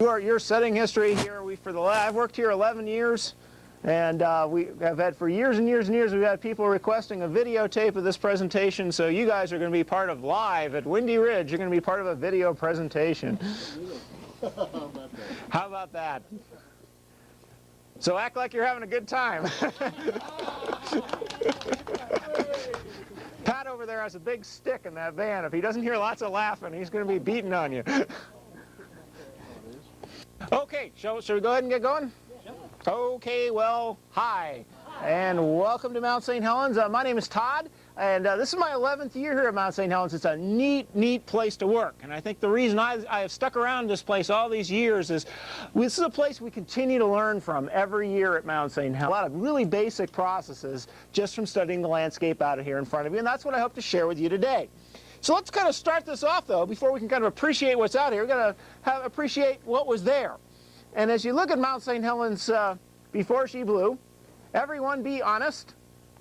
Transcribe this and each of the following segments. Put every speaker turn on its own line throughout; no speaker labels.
your setting history here. I've worked here 11 years, and we have had for years and years and years, we've had people requesting a videotape of this presentation, so you guys are going to be part of live at Windy Ridge. You're going to be part of a video presentation. How about that? So act like you're having a good time. Pat over there has a big stick in that van. If he doesn't hear lots of laughing, he's going to be beating on you. Okay, shall we go ahead and get going? Okay, well, hi, and welcome to Mount St. Helens. My name is Todd, and this is my 11th year here at Mount St. Helens. It's a neat place to work, and I think the reason I have stuck around this place all these years is this is a place we continue to learn from every year at Mount St. Helens. A lot of really basic processes just from studying the landscape out of here in front of you, and that's what I hope to share with you today. So let's kind of start this off, though, before we can kind of appreciate what's out here. We've got to appreciate what was there. And as you look at Mount St. Helens before she blew, everyone be honest,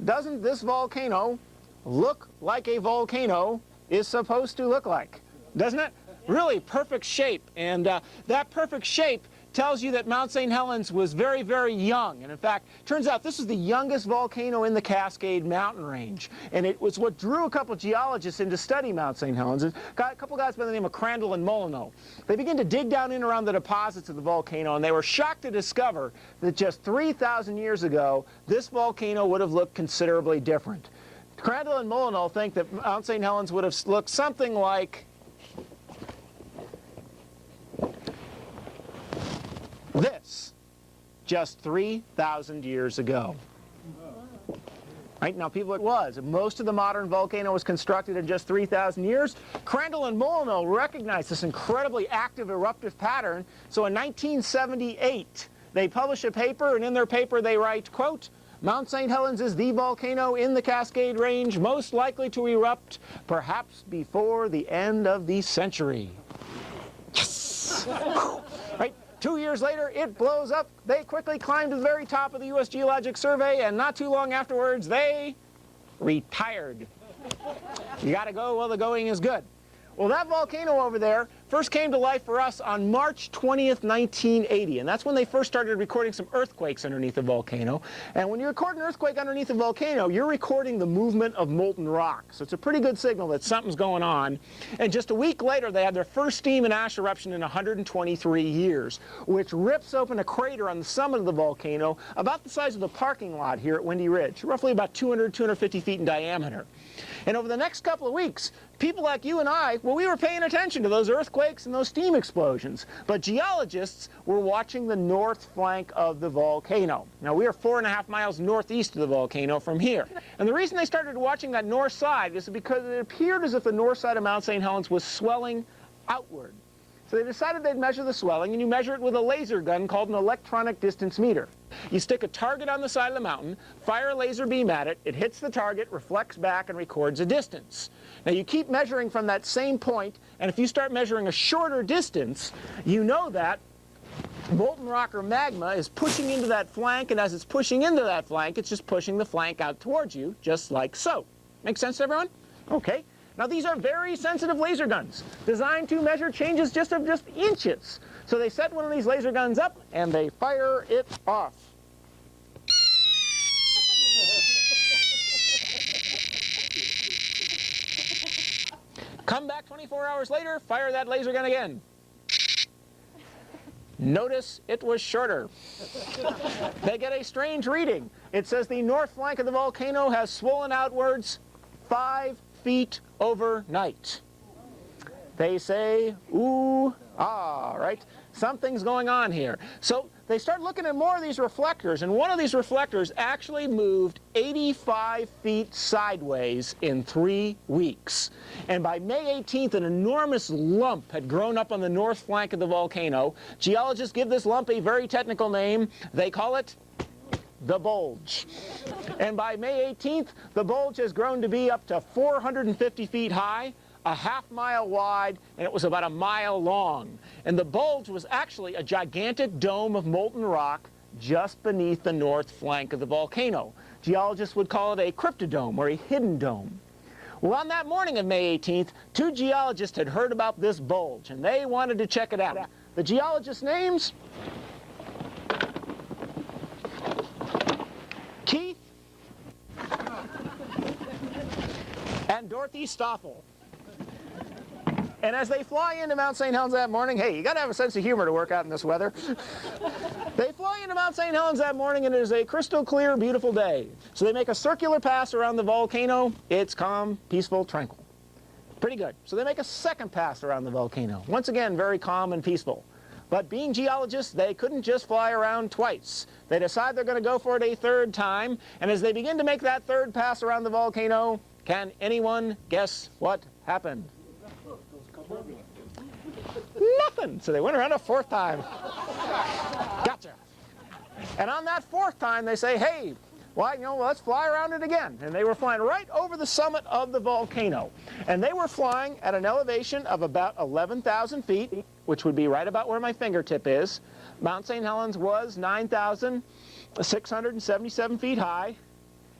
doesn't this volcano look like a volcano is supposed to look like? Doesn't it? Really perfect shape. And that perfect shape tells you that Mount St. Helens was very, very young. And in fact, turns out this is the youngest volcano in the Cascade Mountain Range. And it was what drew a couple geologists in to study Mount St. Helens. A couple guys by the name of Crandall and Molyneux. They began to dig down in around the deposits of the volcano, and they were shocked to discover that just 3,000 years ago, this volcano would have looked considerably different. Crandall and Molyneux think that Mount St. Helens would have looked something like this just 3,000 years ago. Right now, people, it was. Most of the modern volcano was constructed in just 3,000 years. Crandall and Molyneux recognized this incredibly active eruptive pattern. So in 1978, they publish a paper, and in their paper they write, quote, Mount St. Helens is the volcano in the Cascade Range most likely to erupt perhaps before the end of the century. Yes! Right? 2 years later, it blows up. They quickly climb to the very top of the U.S. Geologic Survey, and not too long afterwards, they retired. You got to go while the going is good. Well, that volcano over there first came to life for us on March 20th, 1980, and that's when they first started recording some earthquakes underneath the volcano. And when you record an earthquake underneath a volcano, you're recording the movement of molten rock. So it's a pretty good signal that something's going on. And just a week later, they had their first steam and ash eruption in 123 years, which rips open a crater on the summit of the volcano about the size of the parking lot here at Windy Ridge, roughly about 250 feet in diameter. And over the next couple of weeks, people like you and I, well, we were paying attention to those earthquakes and those steam explosions. But geologists were watching the north flank of the volcano. Now, we are 4.5 miles northeast of the volcano from here. And the reason they started watching that north side is because it appeared as if the north side of Mount St. Helens was swelling outward. So they decided they'd measure the swelling, and you measure it with a laser gun called an electronic distance meter. You stick a target on the side of the mountain, fire a laser beam at it, it hits the target, reflects back, and records a distance. Now you keep measuring from that same point, and if you start measuring a shorter distance, you know that molten rock or magma is pushing into that flank, and as it's pushing into that flank, it's just pushing the flank out towards you, just like so. Make sense to everyone? Okay. Now these are very sensitive laser guns, designed to measure changes just of inches. So they set one of these laser guns up, and they fire it off. Come back 24 hours later, fire that laser gun again. Notice it was shorter. They get a strange reading. It says the north flank of the volcano has swollen outwards 5 feet overnight. They say, ooh, ah, right? Something's going on here. So they start looking at more of these reflectors, and one of these reflectors actually moved 85 feet sideways in 3 weeks. And by May 18th, an enormous lump had grown up on the north flank of the volcano. Geologists give this lump a very technical name. They call it the bulge. And by May 18th, the bulge has grown to be up to 450 feet high, a half-mile wide, and it was about a mile long. And the bulge was actually a gigantic dome of molten rock just beneath the north flank of the volcano. Geologists would call it a cryptodome, or a hidden dome. Well, on that morning of May 18th, 2 geologists had heard about this bulge, and they wanted to check it out. The geologists' names: Keith and Dorothy Stoffel. And as they fly into Mount St. Helens that morning, hey, you got to have a sense of humor to work out in this weather. They fly into Mount St. Helens that morning, and it is a crystal clear, beautiful day. So they make a circular pass around the volcano. It's calm, peaceful, tranquil. Pretty good. So they make a second pass around the volcano. Once again, very calm and peaceful. But being geologists, they couldn't just fly around twice. They decide they're going to go for it a third time. And as they begin to make that third pass around the volcano, can anyone guess what happened? Nothing. So they went around a fourth time. Gotcha. And on that fourth time, they say, hey, well, let's fly around it again. And they were flying right over the summit of the volcano. And they were flying at an elevation of about 11,000 feet, which would be right about where my fingertip is. Mount St. Helens was 9,677 feet high.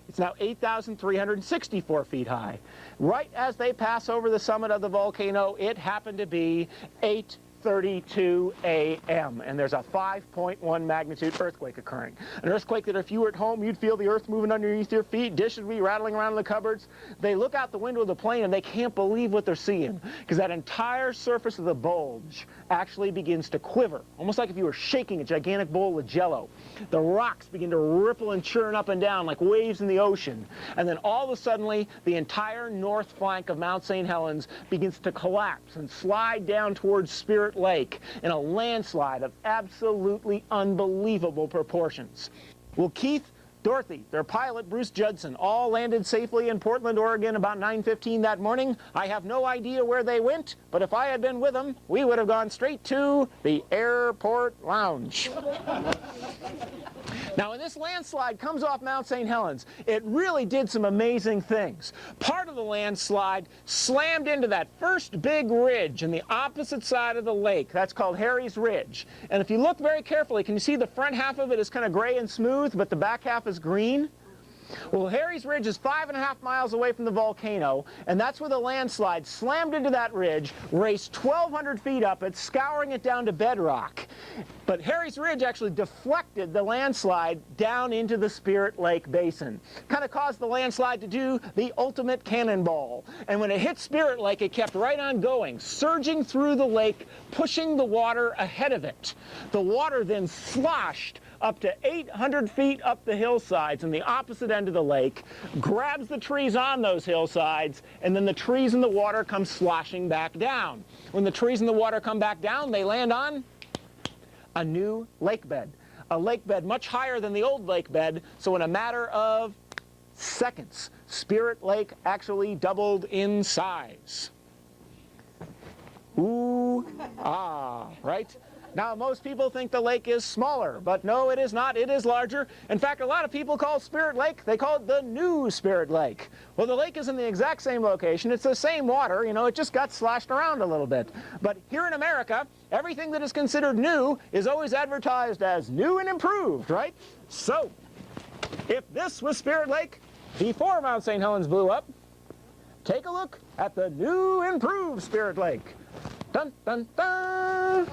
It's now 8,364 feet high. Right as they pass over the summit of the volcano, it happened to be 8:32 a.m. and there's a 5.1 magnitude earthquake occurring. An earthquake that if you were at home, you'd feel the earth moving underneath your feet, dishes would be rattling around in the cupboards. They look out the window of the plane and they can't believe what they're seeing, because that entire surface of the bulge actually begins to quiver, almost like if you were shaking a gigantic bowl of Jell-O. The rocks begin to ripple and churn up and down like waves in the ocean. And then all of a sudden, the entire north flank of Mount St. Helens begins to collapse and slide down towards Spirit Lake in a landslide of absolutely unbelievable proportions. Well, Keith, Dorothy, their pilot, Bruce Judson, all landed safely in Portland, Oregon about 9:15 that morning. I have no idea where they went, but if I had been with them, we would have gone straight to the airport lounge. Now, when this landslide comes off Mount St. Helens, it really did some amazing things. Part of the landslide slammed into that first big ridge on the opposite side of the lake. That's called Harry's Ridge. And if you look very carefully, can you see the front half of it is kind of gray and smooth, but the back half is green? Well, Harry's Ridge is 5.5 miles away from the volcano, and that's where the landslide slammed into that ridge, raced 1,200 feet up it, scouring it down to bedrock. But Harry's Ridge actually deflected the landslide down into the Spirit Lake Basin. Kind of caused the landslide to do the ultimate cannonball. And when it hit Spirit Lake, it kept right on going, surging through the lake, pushing the water ahead of it. The water then sloshed up to 800 feet up the hillsides on the opposite end of the lake, grabs the trees on those hillsides, and then the trees in the water come sloshing back down. When the trees in the water come back down, they land on a new lake bed. A lake bed much higher than the old lake bed, so in a matter of seconds, Spirit Lake actually doubled in size. Ooh, ah, right? Now, most people think the lake is smaller, but no, it is not. It is larger. In fact, a lot of people call Spirit Lake, they call it the new Spirit Lake. Well, the lake is in the exact same location. It's the same water, it just got sloshed around a little bit. But here in America, everything that is considered new is always advertised as new and improved, right? So, if this was Spirit Lake before Mount St. Helens blew up, take a look at the new improved Spirit Lake. Dun, dun, dun!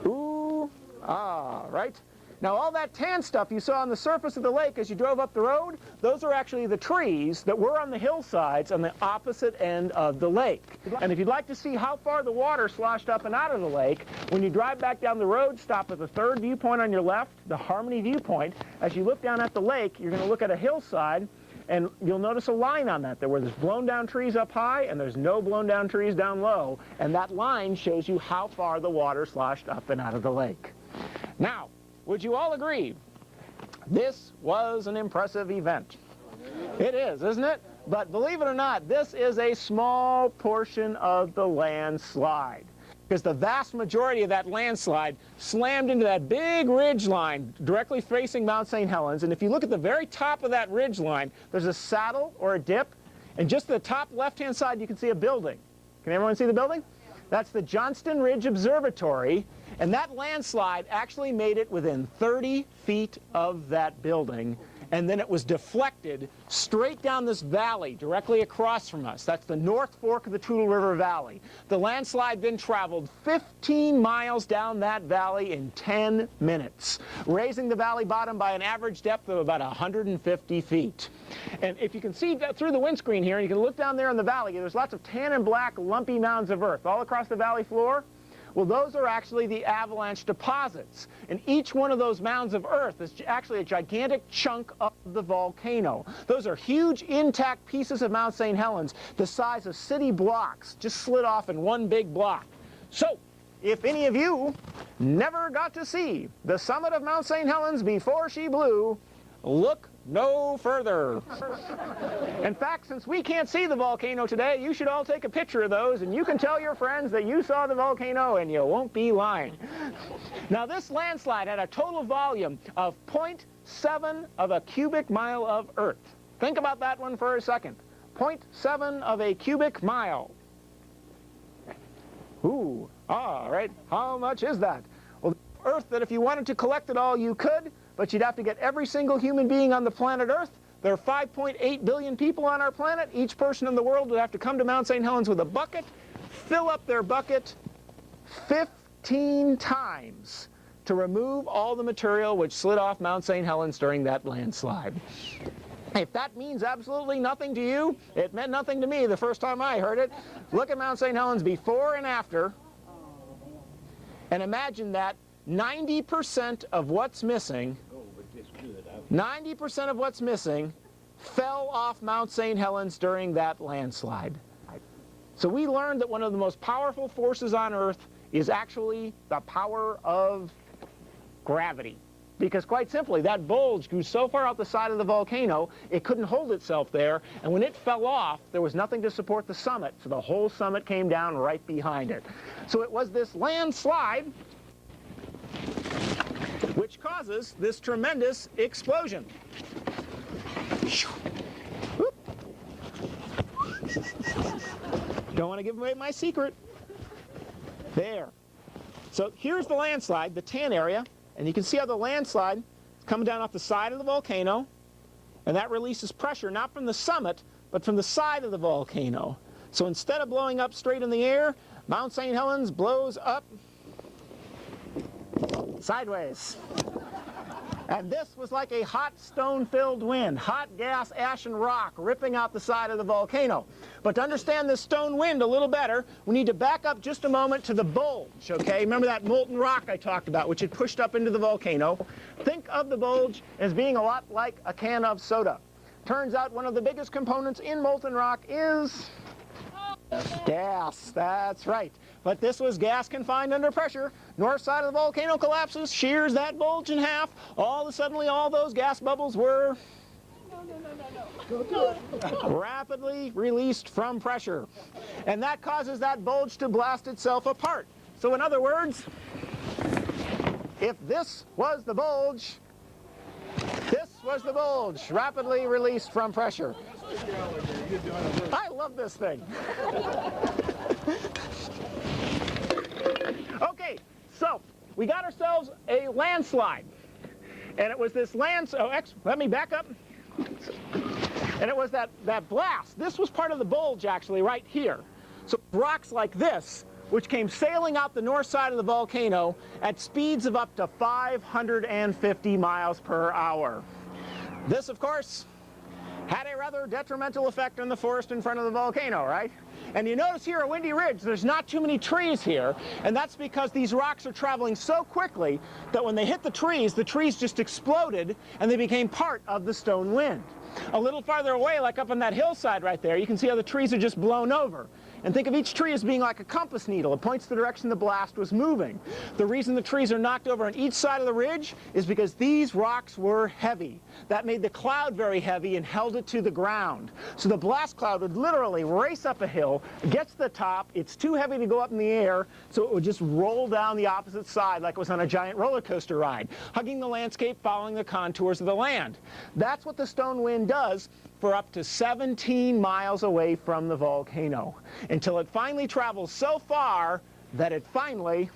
Ooh, ah, right? Now, all that tan stuff you saw on the surface of the lake as you drove up the road, those are actually the trees that were on the hillsides on the opposite end of the lake. And if you'd like to see how far the water sloshed up and out of the lake, when you drive back down the road, stop at the third viewpoint on your left, the Harmony viewpoint. As you look down at the lake, you're going to look at a hillside, and you'll notice a line on that. There's blown down trees up high, and there's no blown down trees down low. And that line shows you how far the water sloshed up and out of the lake. Now, would you all agree? This was an impressive event. It is, isn't it? But believe it or not, this is a small portion of the landslide, because the vast majority of that landslide slammed into that big ridge line directly facing Mount St. Helens. And if you look at the very top of that ridge line, there's a saddle or a dip, and just the top left-hand side you can see a building. Can everyone see the building? That's the Johnston Ridge Observatory, and that landslide actually made it within 30 feet of that building, and then it was deflected straight down this valley directly across from us. That's the North Fork of the Toutle River Valley. The landslide then traveled 15 miles down that valley in 10 minutes, raising the valley bottom by an average depth of about 150 feet. And if you can see through the windscreen here, and you can look down there in the valley, there's lots of tan and black lumpy mounds of earth all across the valley floor. Well, those are actually the avalanche deposits. And each one of those mounds of earth is actually a gigantic chunk of the volcano. Those are huge, intact pieces of Mount St. Helens, the size of city blocks, just slid off in one big block. So, if any of you never got to see the summit of Mount St. Helens before she blew, look no further. In fact, since we can't see the volcano today, you should all take a picture of those, and you can tell your friends that you saw the volcano, and you won't be lying. Now, this landslide had a total volume of 0.7 of a cubic mile of earth. Think about that one for a second. 0.7 of a cubic mile. Ooh, all right. How much is that? Well, earth that if you wanted to collect it all, you could, but you'd have to get every single human being on the planet Earth. There are 5.8 billion people on our planet. Each person in the world would have to come to Mount St. Helens with a bucket, fill up their bucket 15 times to remove all the material which slid off Mount St. Helens during that landslide. If that means absolutely nothing to you, it meant nothing to me the first time I heard it. Look at Mount St. Helens before and after, and imagine that 90% of what's missing, 90% of what's missing fell off Mount St. Helens during that landslide. So we learned that one of the most powerful forces on Earth is actually the power of gravity. Because quite simply, that bulge grew so far out the side of the volcano, it couldn't hold itself there, and when it fell off, there was nothing to support the summit, so the whole summit came down right behind it. So it was this landslide which causes this tremendous explosion. Don't want to give away my secret. There. So here's the landslide, the tan area, and you can see how the landslide is coming down off the side of the volcano, and that releases pressure not from the summit, but from the side of the volcano. So instead of blowing up straight in the air, Mount St. Helens blows up sideways. And this was like a hot stone-filled wind, hot gas, ash, and rock ripping out the side of the volcano. But to understand this stone wind a little better, we need to back up just a moment to the bulge, okay? Remember that molten rock I talked about, which had pushed up into the volcano? Think of the bulge as being a lot like a can of soda. Turns out one of the biggest components in molten rock is gas. That's right. But this was gas confined under pressure. North side of the volcano collapses, shears that bulge in half. Suddenly all those gas bubbles were rapidly released from pressure. And that causes that bulge to blast itself apart. So in other words, if this was the bulge, rapidly released from pressure. I love this thing. Okay, so we got ourselves a landslide. And it was this let me back up. And it was that blast. This was part of the bulge, actually, right here. So rocks like this, which came sailing out the north side of the volcano at speeds of up to 550 miles per hour. This, of course, had a rather detrimental effect on the forest in front of the volcano, right? And you notice here at Windy Ridge, there's not too many trees here, and that's because these rocks are traveling so quickly that when they hit the trees just exploded, and they became part of the stone wind. A little farther away, like up on that hillside right there, you can see how the trees are just blown over. And think of each tree as being like a compass needle. It points the direction the blast was moving. The reason the trees are knocked over on each side of the ridge is because these rocks were heavy. That made the cloud very heavy and held it to the ground. So the blast cloud would literally race up a hill, get to the top, it's too heavy to go up in the air, so it would just roll down the opposite side like it was on a giant roller coaster ride, hugging the landscape, following the contours of the land. That's what the stone wind does for up to 17 miles away from the volcano, until it finally travels so far that it finally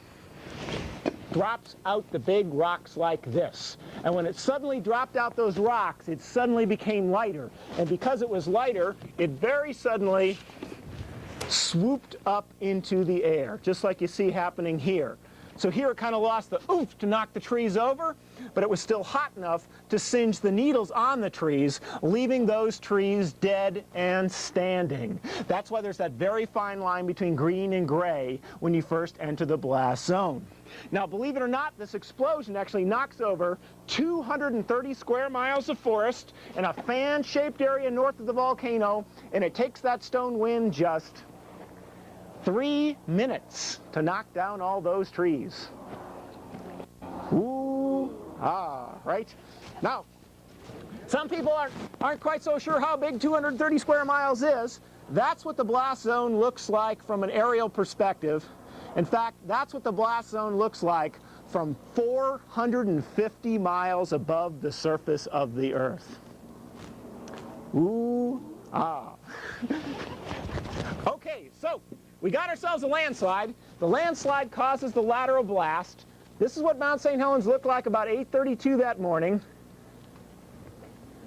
drops out the big rocks like this. And when it suddenly dropped out those rocks, it suddenly became lighter. And because it was lighter, it very suddenly swooped up into the air, just like you see happening here. So here it kind of lost the oomph to knock the trees over, but it was still hot enough to singe the needles on the trees, leaving those trees dead and standing. That's why there's that very fine line between green and gray when you first enter the blast zone. Now, believe it or not, this explosion actually knocks over 230 square miles of forest in a fan-shaped area north of the volcano, and it takes that stone wind just 3 minutes to knock down all those trees. Ooh, ah, right? Now, some people aren't quite so sure how big 230 square miles is. That's what the blast zone looks like from an aerial perspective. In fact, that's what the blast zone looks like from 450 miles above the surface of the Earth. Ooh, ah. Okay, so we got ourselves a landslide. The landslide causes the lateral blast. This is what Mount St. Helens looked like about 8:32 that morning.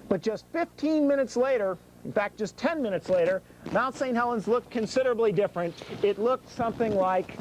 But just 15 minutes later, in fact, just 10 minutes later, Mount St. Helens looked considerably different. It looked something like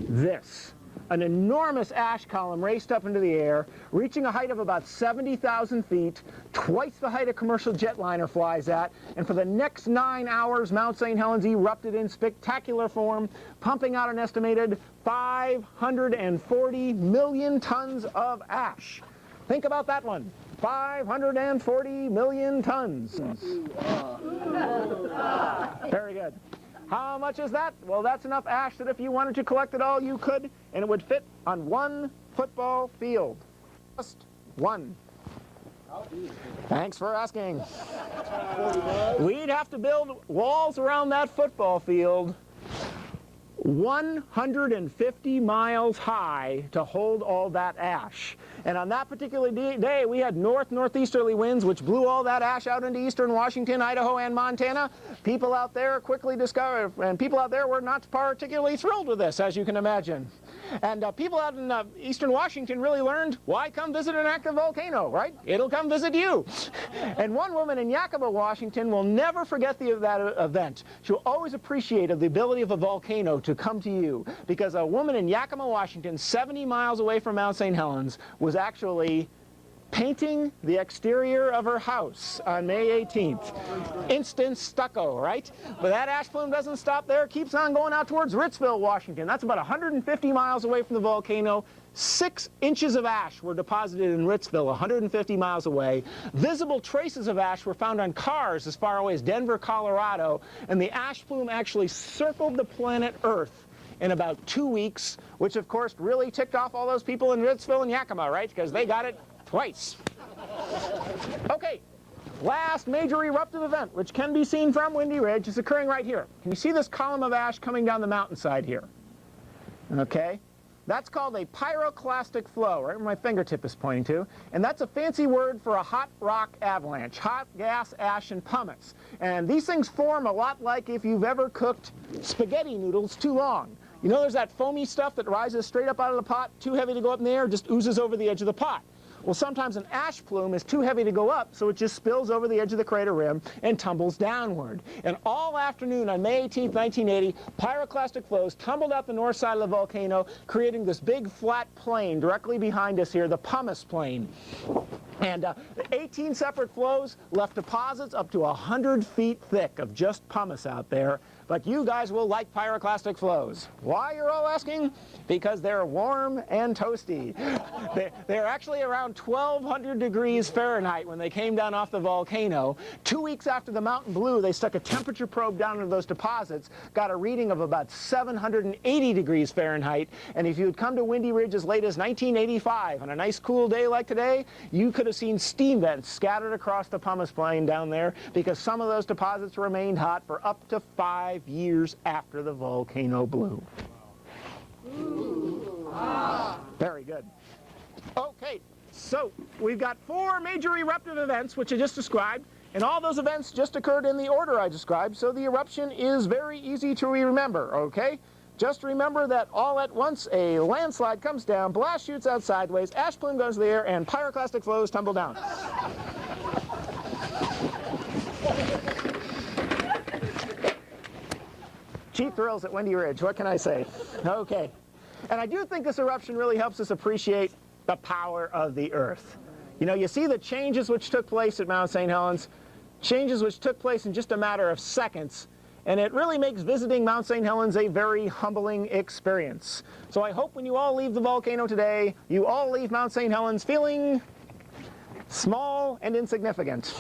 this. An enormous ash column raced up into the air, reaching a height of about 70,000 feet, twice the height a commercial jetliner flies at, and for the next 9 hours, Mount St. Helens erupted in spectacular form, pumping out an estimated 540 million tons of ash. Think about that one. 540 million tons. Very good. How much is that? Well, that's enough ash that if you wanted to collect it all, you could, and it would fit on one football field. Just one. Thanks for asking. We'd have to build walls around that football field 150 miles high to hold all that ash. And on that particular day, we had northeasterly winds which blew all that ash out into eastern Washington, Idaho, and Montana. People out there quickly discovered, and people out there were not particularly thrilled with this, as you can imagine. And people out in eastern Washington really learned, why come visit an active volcano, right? It'll come visit you. And one woman in Yakima, Washington will never forget that event. She'll always appreciate the ability of a volcano to come to you, because a woman in Yakima, Washington, 70 miles away from Mount St. Helens, was actually painting the exterior of her house on May 18th. Instant stucco, right? But that ash plume doesn't stop there. It keeps on going out towards Ritzville, Washington. That's about 150 miles away from the volcano. 6 inches of ash were deposited in Ritzville, 150 miles away. Visible traces of ash were found on cars as far away as Denver, Colorado. And the ash plume actually circled the planet Earth in about 2 weeks, which of course really ticked off all those people in Ritzville and Yakima, right? Because they got it twice. Okay, last major eruptive event, which can be seen from Windy Ridge, is occurring right here. Can you see this column of ash coming down the mountainside here? Okay, that's called a pyroclastic flow, right where my fingertip is pointing to. And that's a fancy word for a hot rock avalanche, hot gas, ash, and pumice. And these things form a lot like if you've ever cooked spaghetti noodles too long. You know there's that foamy stuff that rises straight up out of the pot, too heavy to go up in the air, just oozes over the edge of the pot. Well, sometimes an ash plume is too heavy to go up, so it just spills over the edge of the crater rim and tumbles downward. And all afternoon on May 18, 1980, pyroclastic flows tumbled out the north side of the volcano, creating this big flat plain directly behind us here, the pumice plain. And 18 separate flows left deposits up to 100 feet thick of just pumice out there. But you guys will like pyroclastic flows. Why, you're all asking? Because they're warm and toasty. They're actually around 1,200 degrees Fahrenheit when they came down off the volcano. 2 weeks after the mountain blew, they stuck a temperature probe down into those deposits, got a reading of about 780 degrees Fahrenheit. And if you had come to Windy Ridge as late as 1985 on a nice cool day like today, you could have seen steam vents scattered across the pumice plain down there, because some of those deposits remained hot for up to 5 years after the volcano blew. Very good. Okay, so we've got 4 major eruptive events which I just described, and all those events just occurred in the order I described, so the eruption is very easy to remember, okay? Just remember that all at once a landslide comes down, blast shoots out sideways, ash plume goes in the air, and pyroclastic flows tumble down. Cheap thrills at Windy Ridge, what can I say? Okay. And I do think this eruption really helps us appreciate the power of the Earth. You know, you see the changes which took place at Mount St. Helens, changes which took place in just a matter of seconds, and it really makes visiting Mount St. Helens a very humbling experience. So I hope when you all leave the volcano today, you all leave Mount St. Helens feeling small and insignificant.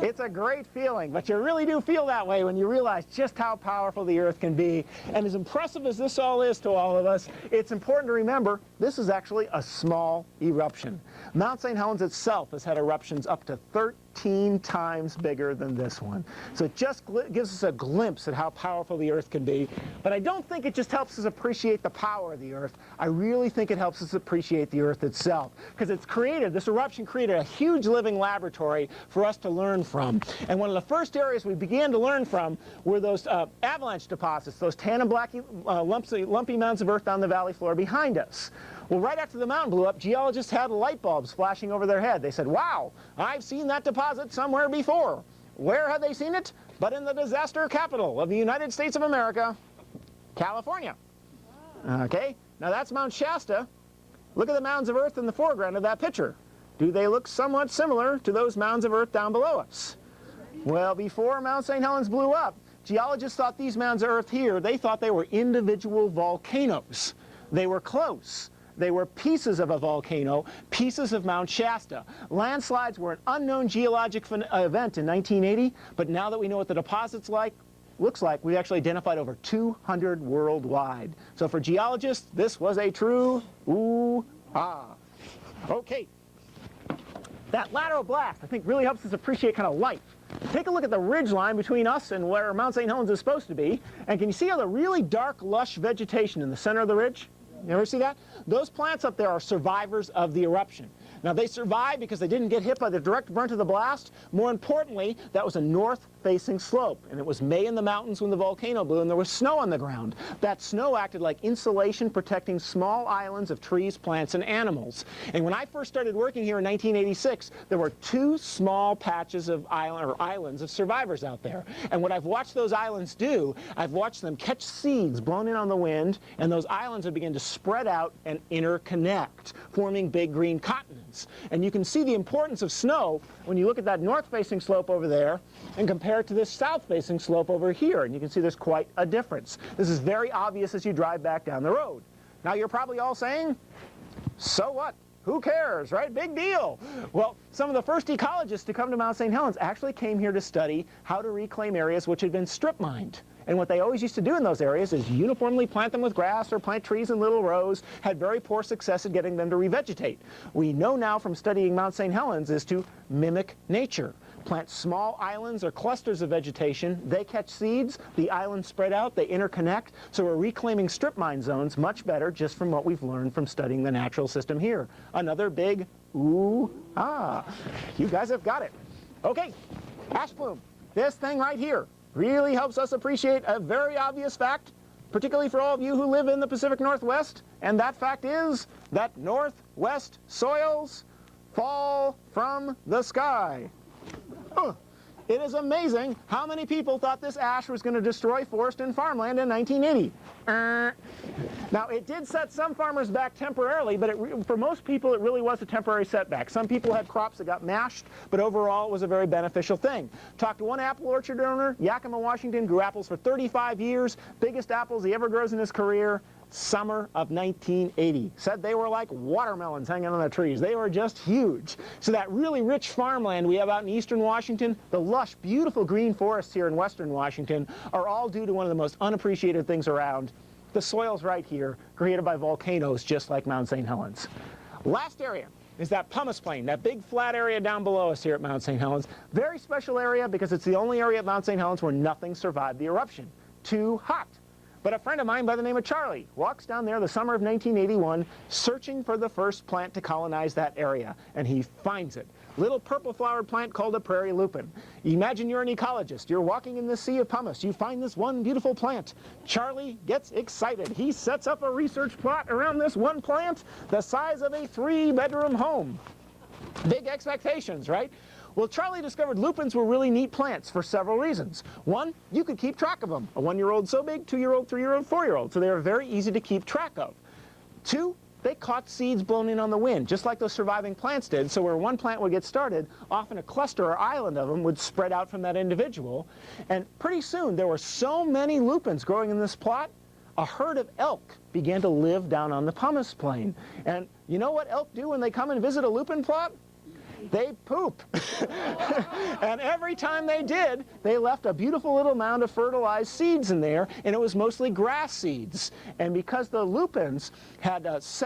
It's a great feeling, but you really do feel that way when you realize just how powerful the Earth can be. And as impressive as this all is to all of us, it's important to remember this is actually a small eruption. Mount St. Helens itself has had eruptions up to 13 times bigger than this one. So it just gives us a glimpse at how powerful the Earth can be. But I don't think it just helps us appreciate the power of the Earth. I really think it helps us appreciate the Earth itself, because this eruption created a huge living laboratory for us to learn from. And one of the first areas we began to learn from were those avalanche deposits, those tan and black lumpy mounds of earth down the valley floor behind us. Well, right after the mountain blew up, geologists had light bulbs flashing over their head. They said, wow, I've seen that deposit somewhere before. Where had they seen it? But in the disaster capital of the United States of America, California. Okay, now that's Mount Shasta. Look at the mounds of earth in the foreground of that picture. Do they look somewhat similar to those mounds of earth down below us? Well, before Mount St. Helens blew up, geologists thought these mounds of earth here, they thought they were individual volcanoes. They were close. They were pieces of a volcano, pieces of Mount Shasta. Landslides were an unknown geologic event in 1980, but now that we know what the deposit's looks like, we've actually identified over 200 worldwide. So for geologists, this was a true ooh-ah. Okay. That lateral blast, I think, really helps us appreciate kind of life. Take a look at the ridge line between us and where Mount St. Helens is supposed to be, and can you see all the really dark, lush vegetation in the center of the ridge? You ever see that? Those plants up there are survivors of the eruption. Now, they survived because they didn't get hit by the direct brunt of the blast. More importantly, that was a north-facing slope, and it was May in the mountains when the volcano blew, and there was snow on the ground. That snow acted like insulation, protecting small islands of trees, plants, and animals. And when I first started working here in 1986, there were 2 small patches of islands of survivors out there. And what I've watched those islands do, I've watched them catch seeds blown in on the wind, and those islands have begun to spread out and interconnect, forming big green continents. And you can see the importance of snow when you look at that north-facing slope over there and compare it to this south-facing slope over here. And you can see there's quite a difference. This is very obvious as you drive back down the road. Now, you're probably all saying, so what? Who cares, right? Big deal. Well, some of the first ecologists to come to Mount St. Helens actually came here to study how to reclaim areas which had been strip mined. And what they always used to do in those areas is uniformly plant them with grass or plant trees in little rows, had very poor success at getting them to revegetate. We know now from studying Mount St. Helens is to mimic nature. Plant small islands or clusters of vegetation, they catch seeds, the islands spread out, they interconnect, so we're reclaiming strip mine zones much better just from what we've learned from studying the natural system here. Another big ooh-ah. You guys have got it. Okay, ash plume, this thing right here really helps us appreciate a very obvious fact, particularly for all of you who live in the Pacific Northwest, and that fact is that northwest soils fall from the sky. It is amazing how many people thought this ash was going to destroy forest and farmland in 1980. Now, it did set some farmers back temporarily, but for most people, it really was a temporary setback. Some people had crops that got mashed, but overall, it was a very beneficial thing. Talked to one apple orchard owner, Yakima, Washington, grew apples for 35 years, biggest apples he ever grows in his career. Summer of 1980. Said they were like watermelons hanging on the trees. They were just huge. So that really rich farmland we have out in eastern Washington, the lush, beautiful green forests here in western Washington, are all due to one of the most unappreciated things around, the soils right here, created by volcanoes just like Mount St. Helens. Last area is that pumice plain, that big flat area down below us here at Mount St. Helens. Very special area because it's the only area at Mount St. Helens where nothing survived the eruption. Too hot. But a friend of mine by the name of Charlie walks down there the summer of 1981 searching for the first plant to colonize that area, and he finds it. little purple flowered plant called a prairie lupin. Imagine you're an ecologist. You're walking in the sea of pumice. You find this one beautiful plant. Charlie gets excited. He sets up a research plot around this one plant the size of a 3-bedroom home. Big expectations, right? Well, Charlie discovered lupins were really neat plants for several reasons. One, you could keep track of them. A 1-year-old so big, 2-year-old, 3-year-old, 4-year-old. So they were very easy to keep track of. 2, they caught seeds blown in on the wind, just like those surviving plants did. So where one plant would get started, often a cluster or island of them would spread out from that individual. And pretty soon, there were so many lupins growing in this plot, a herd of elk began to live down on the pumice plain. And you know what elk do when they come and visit a lupin plot? They poop. And every time they did, they left a beautiful little mound of fertilized seeds in there, and it was mostly grass seeds. And because the lupins had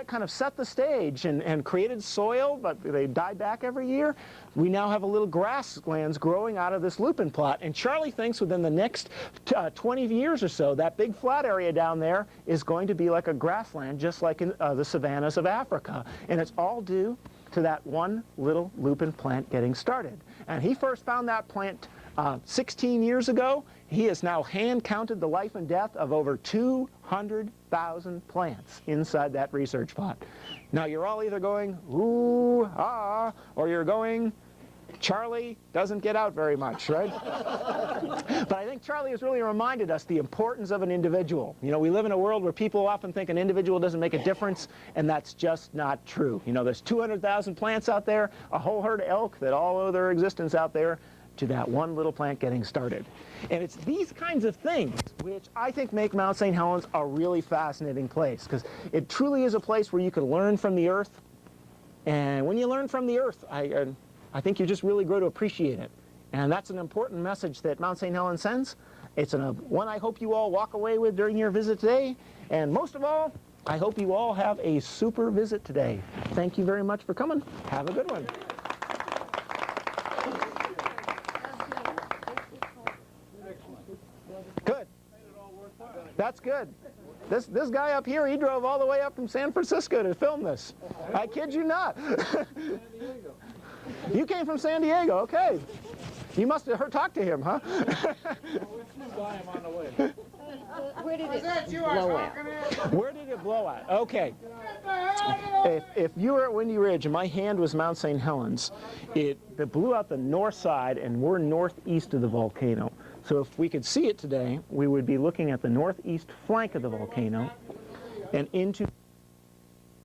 kind of set the stage and created soil, but they died back every year, we now have a little grasslands growing out of this lupin plot. And Charlie thinks within the next 20 years or so, that big flat area down there is going to be like a grassland, just like in the savannas of Africa. And it's all due to that one little lupin plant getting started. And he first found that plant 16 years ago. He has now hand-counted the life and death of over 200,000 plants inside that research plot. Now you're all either going, ooh, ah, or you're going, Charlie doesn't get out very much, right? But I think Charlie has really reminded us the importance of an individual. You know, we live in a world where people often think an individual doesn't make a difference, and that's just not true. You know, there's 200,000 plants out there, a whole herd of elk that all owe their existence out there to that one little plant getting started. And it's these kinds of things which I think make Mount St. Helens a really fascinating place, because it truly is a place where you can learn from the earth. And when you learn from the earth, I think you just really grow to appreciate it. And that's an important message that Mount St. Helens sends. It's one I hope you all walk away with during your visit today. And most of all, I hope you all have a super visit today. Thank you very much for coming. Have a good one. Good. That's good. This guy up here, he drove all the way up from San Francisco to film this. I kid you not. You came from San Diego, okay. You must have talked to him, huh?
Where did it blow at?
Where did it blow at? Okay. If you were at Windy Ridge and my hand was Mount St. Helens, it blew out the north side, and we're northeast of the volcano. So if we could see it today, we would be looking at the northeast flank of the volcano and into